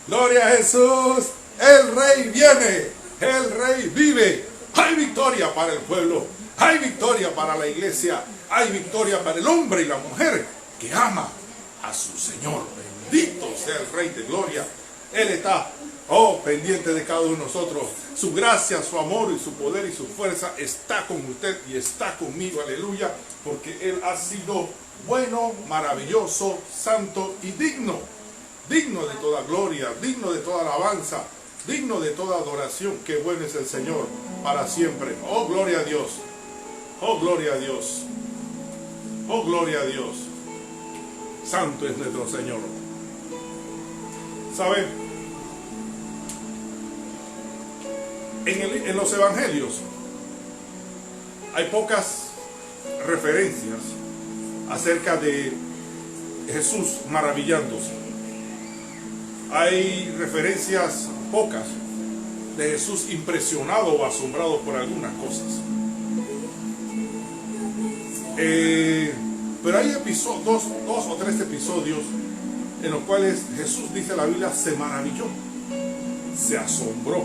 Gloria a Jesús. El Rey viene. El Rey vive. Hay victoria para el pueblo. Hay victoria para la iglesia. Hay victoria para el hombre y la mujer que ama a su Señor. Bendito sea el Rey de Gloria. Él está, pendiente de cada uno de nosotros. Su gracia, su amor y su poder y su fuerza está con usted y está conmigo. Aleluya. Porque Él ha sido bueno, maravilloso, santo y digno. Digno de toda gloria, digno de toda alabanza, digno de toda adoración. Qué bueno es el Señor para siempre. Oh, gloria a Dios. Oh, gloria a Dios. Oh, gloria a Dios. Santo es nuestro Señor. ¿Sabe? En los evangelios hay pocas referencias acerca de Jesús maravillándose. Hay referencias pocas de Jesús impresionado o asombrado por algunas cosas. Pero hay dos o tres episodios en los cuales Jesús, dice la Biblia, se maravilló, se asombró.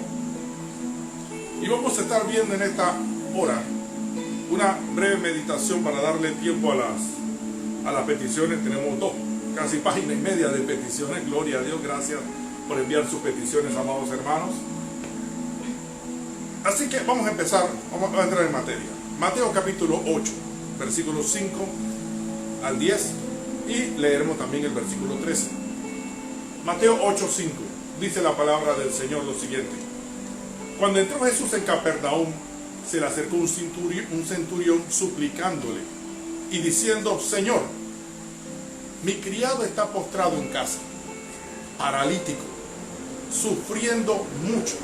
Y vamos a estar viendo en esta hora una breve meditación para darle tiempo a las peticiones. Tenemos casi página y media de peticiones. Gloria a Dios, gracias por enviar sus peticiones, amados hermanos. Así que vamos a empezar, vamos a entrar en materia. Mateo capítulo 8, versículos 5 al 10, y leeremos también el versículo 13. Mateo 8, 5, dice la palabra del Señor lo siguiente: cuando entró Jesús en Capernaum, se le acercó un centurión suplicándole y diciendo: Señor, mi criado está postrado en casa, paralítico, sufriendo mucho.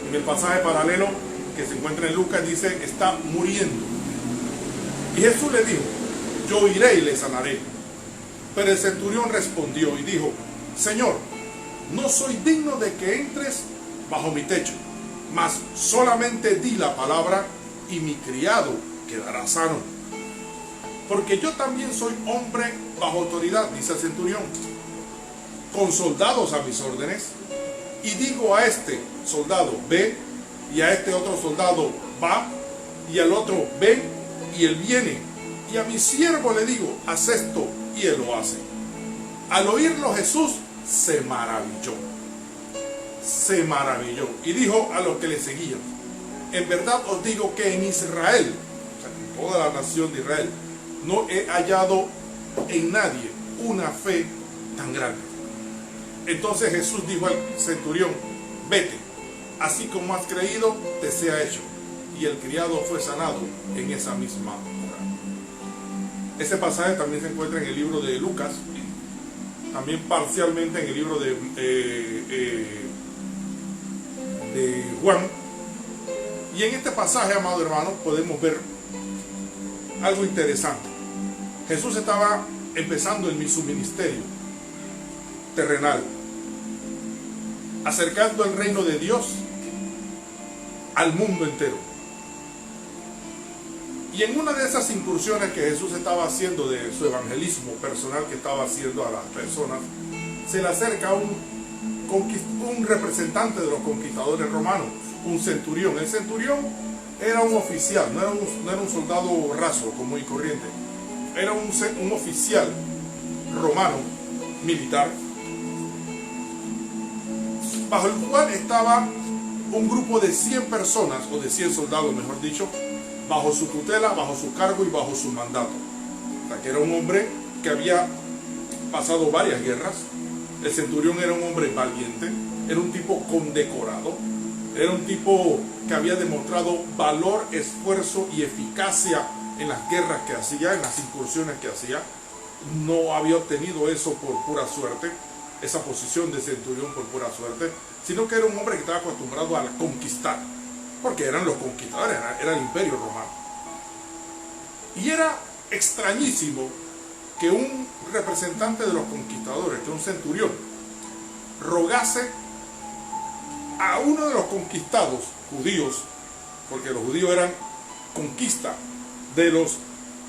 En el pasaje paralelo que se encuentra en Lucas dice: está muriendo. Y Jesús le dijo: yo iré y le sanaré. Pero el centurión respondió y dijo: Señor, no soy digno de que entres bajo mi techo, mas solamente di la palabra y mi criado quedará sano. Porque yo también soy hombre bajo autoridad, dice el centurión, con soldados a mis órdenes, y digo a este soldado: ve, y a este otro soldado: va, y al otro: ven, y él viene, y a mi siervo le digo: haz esto, y él lo hace. Al oírlo Jesús se maravilló, y dijo a los que le seguían: en verdad os digo que en Israel, o sea, en toda la nación de Israel, no he hallado en nadie una fe tan grande. Entonces Jesús dijo al centurión: vete, así como has creído, te sea hecho. Y el criado fue sanado en esa misma hora. Ese pasaje también se encuentra en el libro de Lucas, también parcialmente en el libro de Juan. Y en este pasaje, amado hermano, podemos ver algo interesante. Jesús estaba empezando en su ministerio terrenal, acercando el reino de Dios al mundo entero. Y en una de esas incursiones que Jesús estaba haciendo, de su evangelismo personal que estaba haciendo a las personas, se le acerca un representante de los conquistadores romanos, un centurión. El centurión era un oficial, no era un soldado raso, común y corriente. Era un oficial romano, militar, bajo el cual estaba un grupo de 100 personas, o de 100 soldados, mejor dicho, bajo su tutela, bajo su cargo y bajo su mandato. O sea, que era un hombre que había pasado varias guerras. El centurión era un hombre valiente, era un tipo condecorado, era un tipo que había demostrado valor, esfuerzo y eficacia en las guerras que hacía, en las incursiones que hacía. No había obtenido eso por pura suerte, esa posición de centurión por pura suerte, sino que era un hombre que estaba acostumbrado a conquistar, porque eran los conquistadores, era el imperio romano. Y era extrañísimo que un representante de los conquistadores, que un centurión, rogase a uno de los conquistados judíos, porque los judíos eran conquista de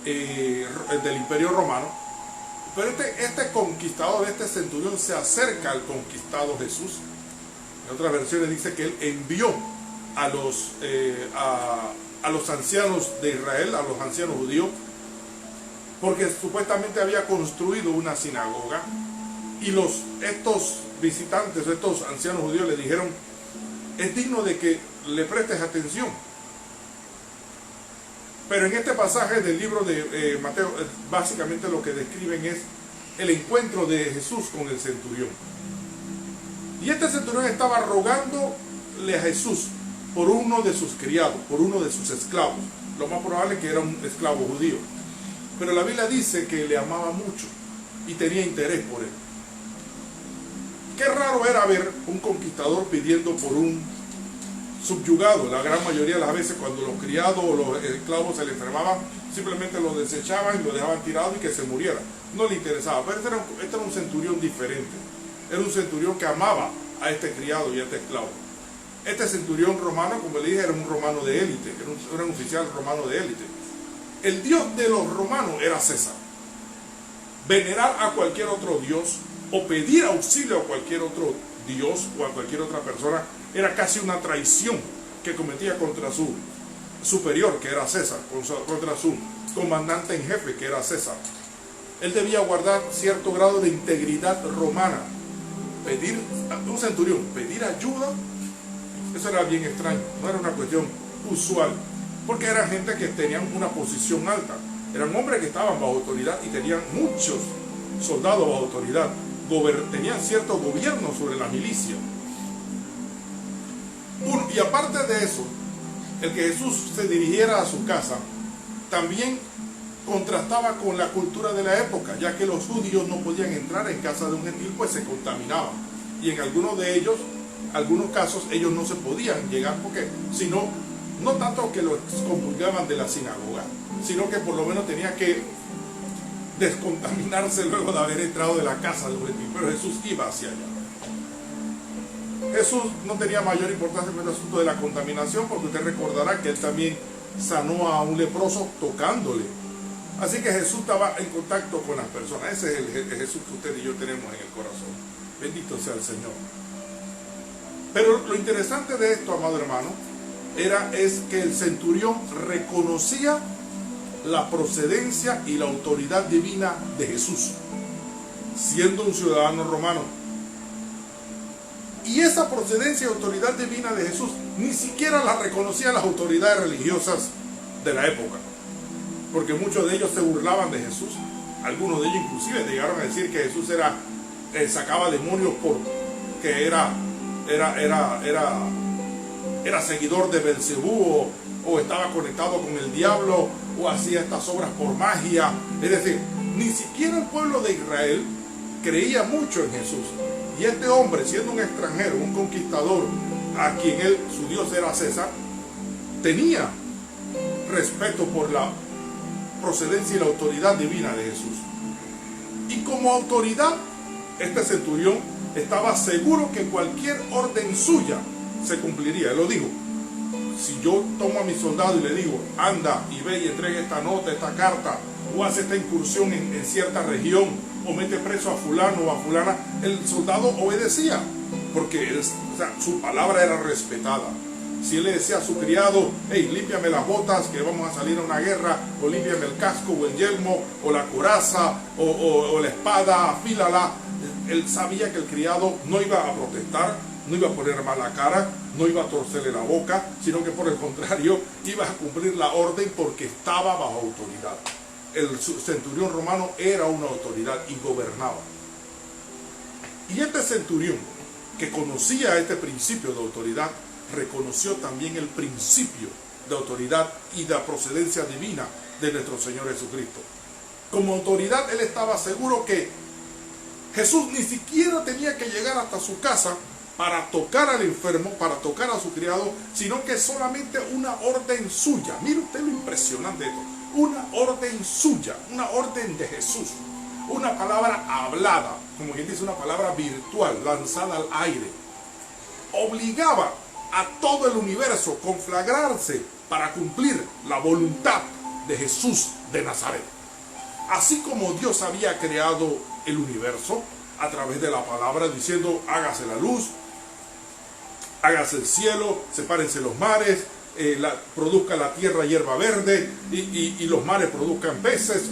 del imperio romano, Pero este conquistador, este centurión, se acerca al conquistado Jesús. En otras versiones dice que él envió a los ancianos de Israel, a los ancianos judíos, porque supuestamente había construido una sinagoga, y estos visitantes, estos ancianos judíos le dijeron: es digno de que le prestes atención. Pero en este pasaje del libro de Mateo, básicamente lo que describen es el encuentro de Jesús con el centurión. Y este centurión estaba rogándole a Jesús por uno de sus criados, por uno de sus esclavos. Lo más probable es que era un esclavo judío. Pero la Biblia dice que le amaba mucho y tenía interés por él. Qué raro era ver un conquistador pidiendo por un subyugado. La gran mayoría de las veces, cuando los criados o los esclavos se le enfermaban, simplemente lo desechaban y lo dejaban tirado y que se muriera. No le interesaba. Pero este era un centurión diferente. Era un centurión que amaba a este criado y a este esclavo. Este centurión romano, como le dije, era un romano de élite, era un oficial romano de élite. El dios de los romanos era César. Venerar a cualquier otro dios o pedir auxilio a cualquier otro dios o a cualquier otra persona era casi una traición que cometía contra su superior, que era César, contra su comandante en jefe, que era César. Él debía guardar cierto grado de integridad romana. Pedir, un centurión, pedir ayuda, eso era bien extraño, no era una cuestión usual, porque eran gente que tenían una posición alta, eran hombres que estaban bajo autoridad y tenían muchos soldados bajo autoridad, tenían cierto gobierno sobre la milicia. Y aparte de eso, el que Jesús se dirigiera a su casa también contrastaba con la cultura de la época, ya que los judíos no podían entrar en casa de un gentil, pues se contaminaban. Y en algunos casos, ellos no se podían llegar, porque si no, no tanto que los expulgaban de la sinagoga, sino que por lo menos tenía que descontaminarse luego de haber entrado de la casa de un gentil. Pero Jesús iba hacia allá. Jesús no tenía mayor importancia en el asunto de la contaminación, porque usted recordará que él también sanó a un leproso tocándole. Así que Jesús estaba en contacto con las personas. Ese es el Jesús que usted y yo tenemos en el corazón. Bendito sea el Señor. Pero lo interesante de esto, amado hermano, es que el centurión reconocía la procedencia y la autoridad divina de Jesús, siendo un ciudadano romano. Y esa procedencia y autoridad divina de Jesús ni siquiera la reconocían las autoridades religiosas de la época, porque muchos de ellos se burlaban de Jesús. Algunos de ellos inclusive llegaron a decir que Jesús sacaba demonios porque era seguidor de Belcebú, o estaba conectado con el diablo, o hacía estas obras por magia. Es decir, ni siquiera el pueblo de Israel creía mucho en Jesús. Y este hombre, siendo un extranjero, un conquistador, a quien su dios era César, tenía respeto por la procedencia y la autoridad divina de Jesús. Y como autoridad, este centurión estaba seguro que cualquier orden suya se cumpliría. Él lo dijo: si yo tomo a mi soldado y le digo, anda y ve y entrega esta nota, esta carta, o hace esta incursión en cierta región, o mete preso a fulano o a fulana, el soldado obedecía, porque su palabra era respetada. Si él le decía a su criado: hey, límpiame las botas que vamos a salir a una guerra, o límpiame el casco o el yelmo, o la coraza, o la espada, afílala, él sabía que el criado no iba a protestar, no iba a poner mala cara, no iba a torcerle la boca, sino que por el contrario iba a cumplir la orden, porque estaba bajo autoridad. El centurión romano era una autoridad y gobernaba. Y este centurión, que conocía este principio de autoridad, reconoció también el principio de autoridad y de procedencia divina de nuestro Señor Jesucristo. Como autoridad, él estaba seguro que Jesús ni siquiera tenía que llegar hasta su casa para tocar al enfermo, para tocar a su criado, sino que solamente una orden suya. Mire usted lo impresionante de esto. Una orden suya, una orden de Jesús, una palabra hablada, como quien dice, una palabra virtual, lanzada al aire, obligaba a todo el universo a conflagrarse para cumplir la voluntad de Jesús de Nazaret. así como Dios había creado el universo a través de la palabra, diciendo hágase la luz, hágase el cielo, sepárense los mares, produzca la tierra hierba verde y los mares produzcan peces.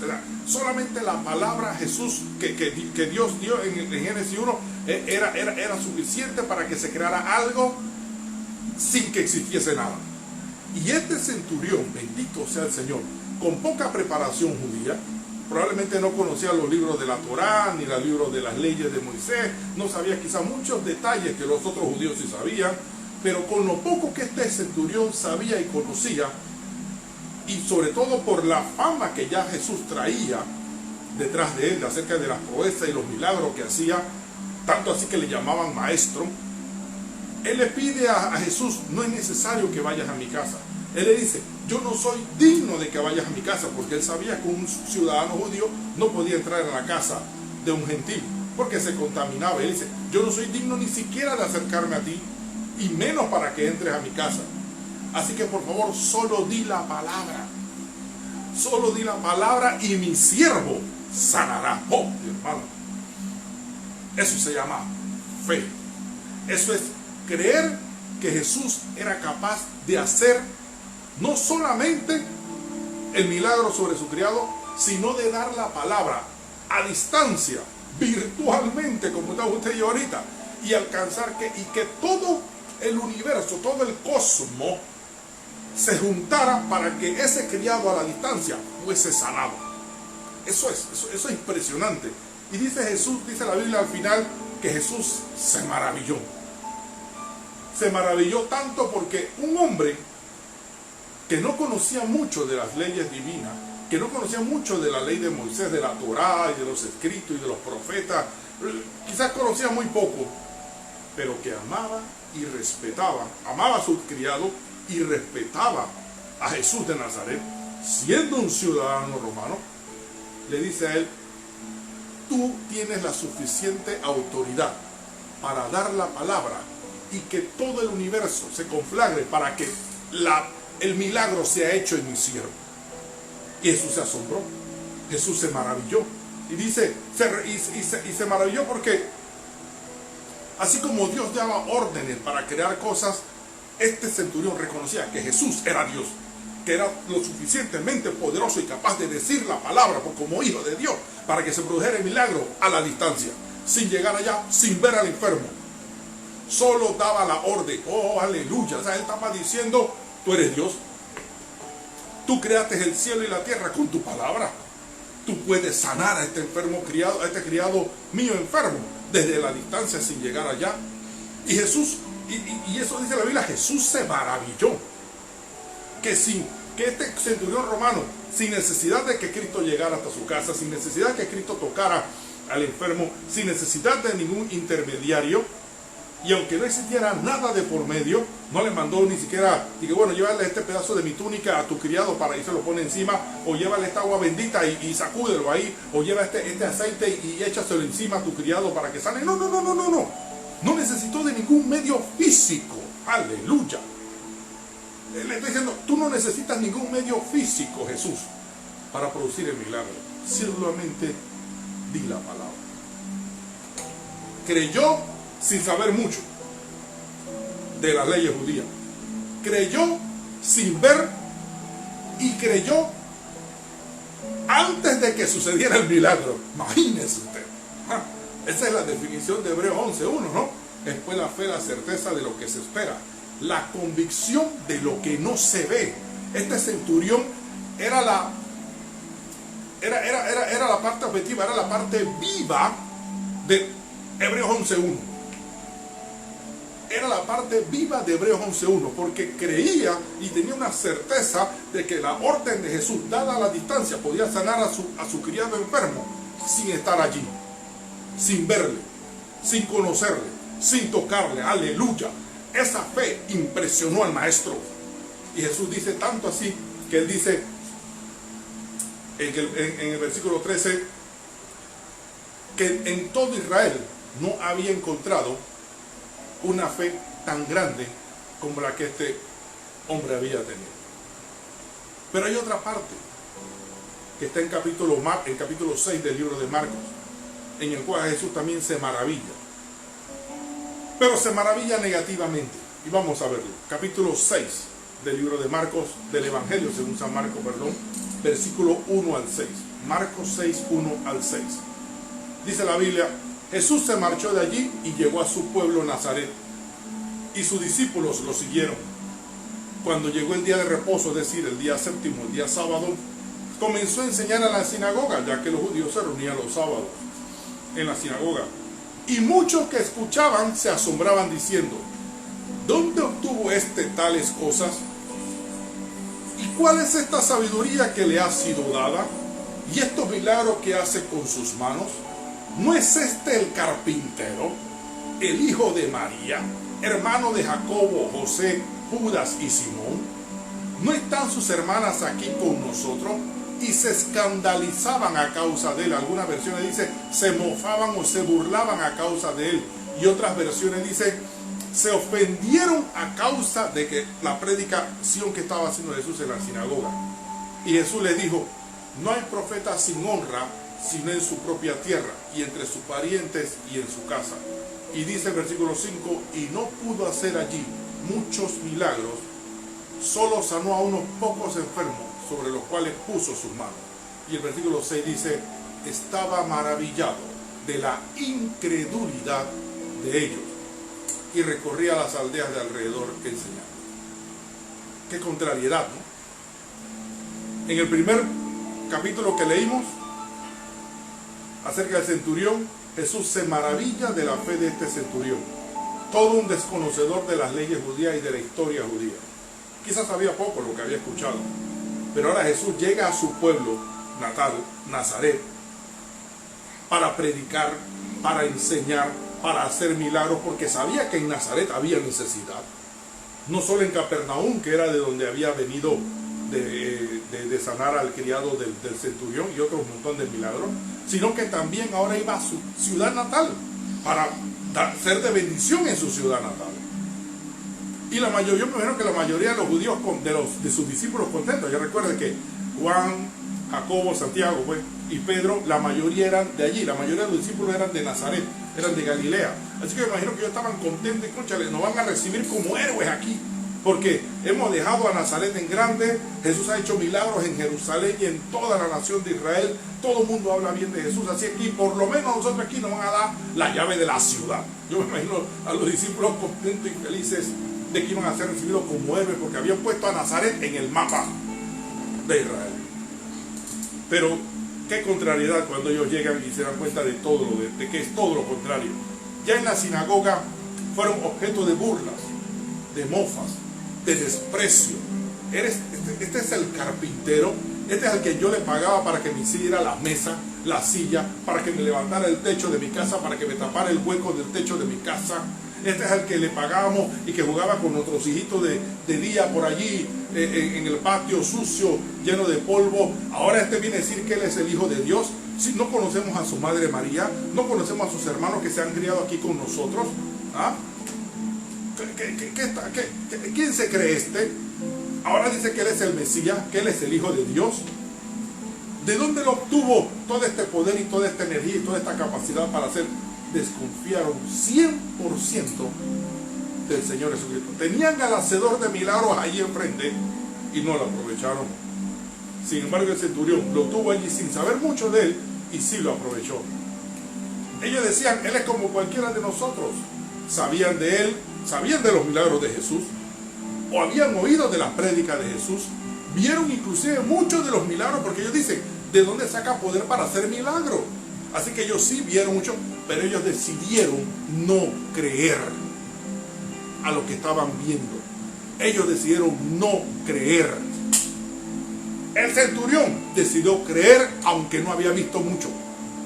Solamente la palabra Jesús que Dios dio en Génesis 1 era suficiente para que se creara algo sin que existiese nada. Y este centurión, bendito sea el Señor, con poca preparación judía, probablemente no conocía los libros de la Torá, ni los libros de las leyes de Moisés, no sabía quizás muchos detalles que los otros judíos sí sabían, pero con lo poco que este centurión sabía y conocía, y sobre todo por la fama que ya Jesús traía detrás de él, acerca de las proezas y los milagros que hacía, tanto así que le llamaban maestro, él le pide a Jesús: no es necesario que vayas a mi casa. Él le dice: yo no soy digno de que vayas a mi casa, porque él sabía que un ciudadano judío no podía entrar a la casa de un gentil, porque se contaminaba. Él dice: yo no soy digno ni siquiera de acercarme a ti, y menos para que entres a mi casa. Así que por favor, solo di la palabra. Solo di la palabra y mi siervo sanará. Oh, hermano, eso se llama fe. Eso es creer que Jesús era capaz de hacer no solamente el milagro sobre su criado, sino de dar la palabra a distancia, virtualmente, como está usted y yo ahorita, y alcanzar que todo el universo, todo el cosmos se juntara para que ese criado a la distancia fuese sanado. Eso es impresionante. Y dice Jesús, dice la Biblia al final, que Jesús se maravilló. Se maravilló tanto porque un hombre que no conocía mucho de las leyes divinas, que no conocía mucho de la ley de Moisés, de la Torá y de los escritos y de los profetas, quizás conocía muy poco, pero que amaba y respetaba, amaba a su criado y respetaba a Jesús de Nazaret, siendo un ciudadano romano, le dice a él: tú tienes la suficiente autoridad para dar la palabra y que todo el universo se conflagre para que el milagro sea hecho en mi siervo. Y Jesús se asombró, Jesús se maravilló, y dice, se maravilló porque así como Dios daba órdenes para crear cosas, este centurión reconocía que Jesús era Dios, que era lo suficientemente poderoso y capaz de decir la palabra como hijo de Dios para que se produjera el milagro a la distancia, sin llegar allá, sin ver al enfermo. Solo daba la orden. Oh, aleluya. O sea, él estaba diciendo: tú eres Dios, tú creaste el cielo y la tierra con tu palabra, tú puedes sanar a este enfermo criado, a este criado mío enfermo, desde la distancia sin llegar allá. Y Jesús, y eso dice la Biblia, Jesús se maravilló que este centurión romano, sin necesidad de que Cristo llegara hasta su casa, sin necesidad de que Cristo tocara al enfermo, sin necesidad de ningún intermediario, y aunque no existiera nada de por medio, no le mandó ni siquiera, dije, bueno, llévale este pedazo de mi túnica a tu criado para que se lo pone encima, o llévale esta agua bendita y sacúdelo ahí, o lleva este aceite y échaselo encima a tu criado para que sane. No, no necesitó de ningún medio físico. Aleluya. Le estoy diciendo: tú no necesitas ningún medio físico, Jesús, para producir el milagro. Solamente di la palabra. Creyó sin saber mucho de las leyes judías. Creyó sin ver y creyó antes de que sucediera el milagro. Imagínese usted. Esa es la definición de Hebreos 11:1, ¿no? Después la fe, la certeza de lo que se espera, la convicción de lo que no se ve. Este centurión era la parte objetiva, era la parte viva de Hebreos 11:1. Era la parte viva de Hebreos 11:1, porque creía y tenía una certeza de que la orden de Jesús, dada a la distancia, podía sanar a su criado enfermo sin estar allí, sin verle, sin conocerle, sin tocarle. Aleluya. Esa fe impresionó al maestro. Y Jesús dice tanto así que él dice en el versículo 13 que en todo Israel no había encontrado una fe tan grande como la que este hombre había tenido. Pero hay otra parte. que está en capítulo 6 del libro de Marcos, en el cual Jesús también se maravilla. Pero se maravilla negativamente. Y vamos a verlo. Capítulo 6 del libro de Marcos, del Evangelio según San Marcos, versículo 1 al 6. Marcos 6, 1 al 6. Dice la Biblia: Jesús se marchó de allí y llegó a su pueblo Nazaret, y sus discípulos lo siguieron. Cuando llegó el día de reposo, es decir, el día séptimo, el día sábado, comenzó a enseñar en la sinagoga, ya que los judíos se reunían los sábados en la sinagoga. Y muchos que escuchaban se asombraban diciendo: ¿dónde obtuvo tales cosas? ¿Y cuál es esta sabiduría que le ha sido dada? ¿Y estos milagros que hace con sus manos? ¿No es este el carpintero, el hijo de María, hermano de Jacobo, José, Judas y Simón? ¿No están sus hermanas aquí con nosotros? Y se escandalizaban a causa de él. Algunas versiones dice se mofaban o se burlaban a causa de él. Y otras versiones dice se ofendieron a causa de que la predicación que estaba haciendo Jesús en la sinagoga. Y Jesús les dijo: no hay profeta sin honra sino en su propia tierra y entre sus parientes y en su casa. Y dice el versículo 5: y no pudo hacer allí muchos milagros, solo sanó a unos pocos enfermos, sobre los cuales puso sus manos. Y el versículo 6 dice: estaba maravillado de la incredulidad de ellos, y recorría las aldeas de alrededor enseñando. Qué contrariedad, ¿no? En el primer capítulo que leímos acerca del centurión, Jesús se maravilla de la fe de este centurión, todo un desconocedor de las leyes judías y de la historia judía. Quizás sabía poco lo que había escuchado, pero ahora Jesús llega a su pueblo natal, Nazaret, para predicar, para enseñar, para hacer milagros, porque sabía que en Nazaret había necesidad. No solo en Capernaum, que era de donde había venido de sanar al criado del centurión y otro montón de milagros, sino que también ahora iba a su ciudad natal para ser de bendición en su ciudad natal. Y la mayoría, yo me imagino que la mayoría de los judíos, de sus discípulos contentos. Ya recuerden que Juan, Jacobo, Santiago y Pedro, la mayoría eran de allí, la mayoría de los discípulos eran de Nazaret, eran de Galilea. Así que me imagino que ellos estaban contentos y escúchale, nos van a recibir como héroes aquí, porque hemos dejado a Nazaret en grande. Jesús ha hecho milagros en Jerusalén y en toda la nación de Israel. Todo el mundo habla bien de Jesús, así que por lo menos nosotros aquí nos van a dar la llave de la ciudad. Yo me imagino a los discípulos contentos y felices de que iban a ser recibidos como héroes, porque habían puesto a Nazaret en el mapa de Israel. Pero qué contrariedad cuando ellos llegan y se dan cuenta de todo de que es todo lo contrario. Ya en la sinagoga fueron objeto de burlas, de mofas, de desprecio. Este es el carpintero, este es el que yo le pagaba para que me hiciera la mesa, la silla, para que me levantara el techo de mi casa, para que me tapara el hueco del techo de mi casa. Este es el que le pagábamos y que jugaba con nuestros hijitos de día por allí en el patio sucio, lleno de polvo. Ahora este viene a decir que él es el Hijo de Dios. Si no conocemos a su madre María, no conocemos a sus hermanos que se han criado aquí con nosotros. ¿Ah? ¿Quién se cree este? Ahora dice que él es el Mesías, que él es el Hijo de Dios. ¿De dónde lo obtuvo todo este poder y toda esta energía y toda esta capacidad para hacer? Desconfiaron 100% del Señor Jesucristo. Tenían al hacedor de milagros allí enfrente y no lo aprovecharon. Sin embargo, el centurión lo tuvo allí sin saber mucho de él y sí lo aprovechó. Ellos decían: él es como cualquiera de nosotros. Sabían de él, sabían de los milagros de Jesús, o habían oído de las prédicas de Jesús, vieron inclusive muchos de los milagros, porque ellos dicen: ¿de dónde saca poder para hacer milagros? Así que ellos sí vieron mucho, pero ellos decidieron no creer a lo que estaban viendo. Ellos decidieron no creer. El centurión decidió creer, aunque no había visto mucho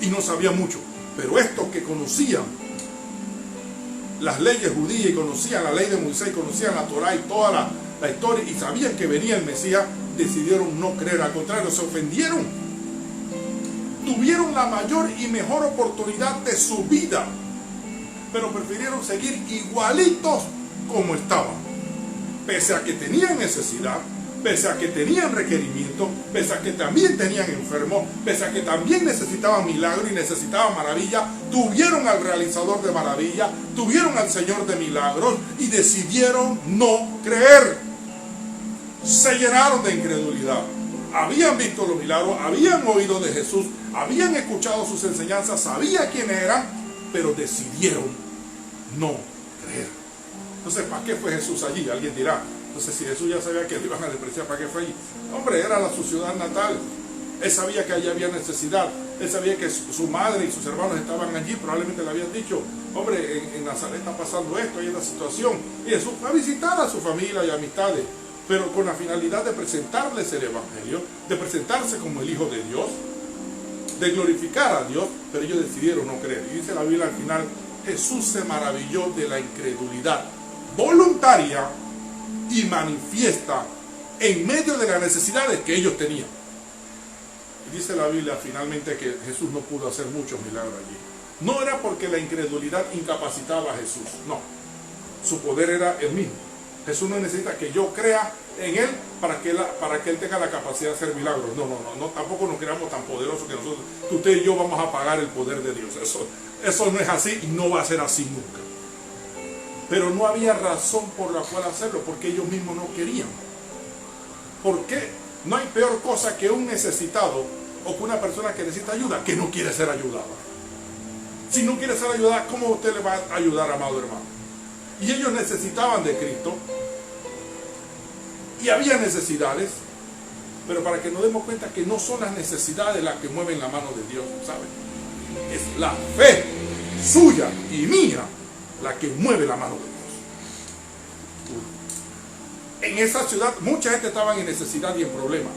y no sabía mucho. Pero estos que conocían las leyes judías y conocían la ley de Moisés, conocían la Torá y toda la historia y sabían que venía el Mesías, decidieron no creer. Al contrario, se ofendieron. Tuvieron la mayor y mejor oportunidad de su vida, pero prefirieron seguir igualitos como estaban. Pese a que tenían necesidad, pese a que tenían requerimientos, pese a que también tenían enfermos, pese a que también necesitaban milagro y necesitaban maravilla, tuvieron al realizador de maravilla, tuvieron al Señor de milagros y decidieron no creer. Se llenaron de incredulidad. Habían visto los milagros, habían oído de Jesús, habían escuchado sus enseñanzas, sabían quién eran, pero decidieron no creer. Entonces, ¿para qué fue Jesús allí? Alguien dirá, entonces si Jesús ya sabía que le iban a despreciar, ¿para qué fue allí? Hombre, era su ciudad natal. Él sabía que allí había necesidad. Él sabía que su madre y sus hermanos estaban allí. Probablemente le habían dicho, hombre, en Nazaret está pasando esto, hay esta situación. Y Jesús fue a visitar a su familia y amistades, pero con la finalidad de presentarles el Evangelio, de presentarse como el Hijo de Dios, de glorificar a Dios, pero ellos decidieron no creer. Y dice la Biblia al final, Jesús se maravilló de la incredulidad voluntaria y manifiesta en medio de las necesidades que ellos tenían. Y dice la Biblia finalmente que Jesús no pudo hacer muchos milagros allí. No era porque la incredulidad incapacitaba a Jesús, no. Su poder era el mismo. Jesús no necesita que yo crea en Él para que Él tenga la capacidad de hacer milagros. No, tampoco nos creamos tan poderosos que nosotros, que usted y yo vamos a pagar el poder de Dios. Eso no es así y no va a ser así nunca. Pero no había razón por la cual hacerlo, porque ellos mismos no querían. ¿Por qué? No hay peor cosa que un necesitado o que una persona que necesita ayuda, que no quiere ser ayudada. Si no quiere ser ayudada, ¿cómo usted le va a ayudar, amado hermano? Y ellos necesitaban de Cristo, y había necesidades, pero para que nos demos cuenta que no son las necesidades las que mueven la mano de Dios, ¿saben? Es la fe suya y mía la que mueve la mano de Dios. En esa ciudad mucha gente estaba en necesidad y en problemas,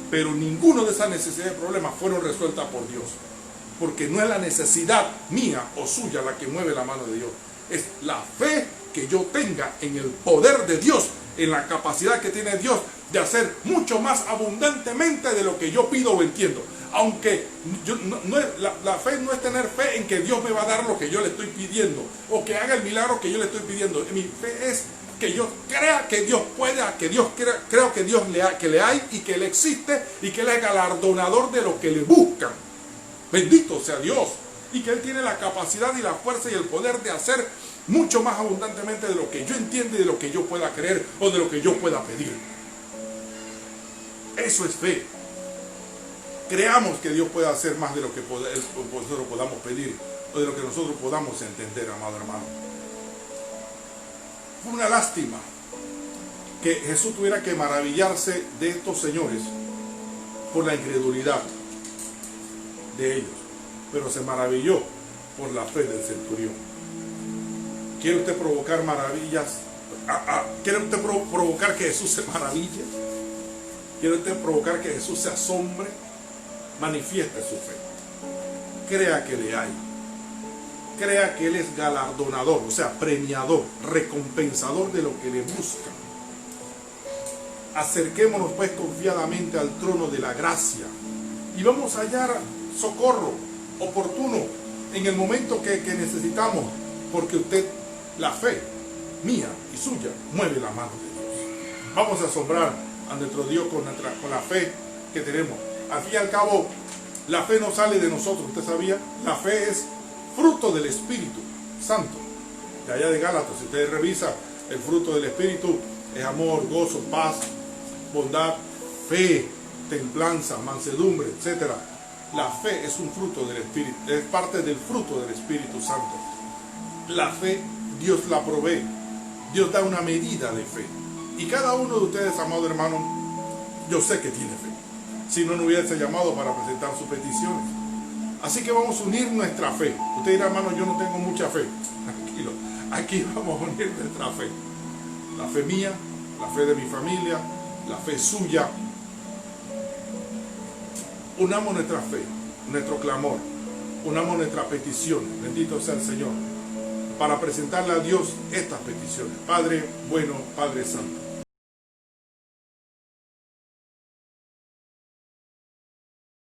pero ninguno de esas necesidades y problemas fueron resueltas por Dios, porque no es la necesidad mía o suya la que mueve la mano de Dios, es la fe que yo tenga en el poder de Dios, en la capacidad que tiene Dios de hacer mucho más abundantemente de lo que yo pido o entiendo. Aunque la fe no es tener fe en que Dios me va a dar lo que yo le estoy pidiendo o que haga el milagro que yo le estoy pidiendo. Mi fe es que yo crea que Dios puede, creo que Dios le hay y que Él existe y que Él es galardonador de lo que le buscan. Bendito sea Dios. Y que Él tiene la capacidad y la fuerza y el poder de hacer mucho más abundantemente de lo que yo entiendo y de lo que yo pueda creer o de lo que yo pueda pedir. Eso es fe. Creamos que Dios pueda hacer más de lo que nosotros podamos pedir o de lo que nosotros podamos entender, amado hermano. Fue una lástima que Jesús tuviera que maravillarse de estos señores por la incredulidad de ellos, pero se maravilló por la fe del centurión. ¿Quiere usted provocar maravillas? ¿Quiere usted provocar que Jesús se maraville? ¿Quiere usted provocar que Jesús se asombre? Manifieste su fe. Crea que le hay. Crea que Él es galardonador, o sea, premiador, recompensador de lo que le busca. Acerquémonos pues confiadamente al trono de la gracia y vamos a hallar socorro oportuno en el momento que necesitamos, porque usted, la fe mía y suya, mueve la mano de Dios. Vamos a asombrar a nuestro Dios con la fe que tenemos. Al fin y al cabo, la fe no sale de nosotros, ¿usted sabía? La fe es fruto del Espíritu Santo. De allá de Gálatas, si usted revisa, el fruto del Espíritu es amor, gozo, paz, bondad, fe, templanza, mansedumbre, etc. La fe es un fruto del Espíritu, es parte del fruto del Espíritu Santo. La fe, Dios la provee. Dios da una medida de fe. Y cada uno de ustedes, amado hermano, yo sé que tiene fe. Si no, no hubiese llamado para presentar sus peticiones. Así que vamos a unir nuestra fe. Usted dirá, hermano, yo no tengo mucha fe. Tranquilo, aquí vamos a unir nuestra fe. La fe mía, la fe de mi familia, la fe suya. Unamos nuestra fe, nuestro clamor, unamos nuestras peticiones. Bendito sea el Señor, para presentarle a Dios estas peticiones. Padre bueno, Padre santo,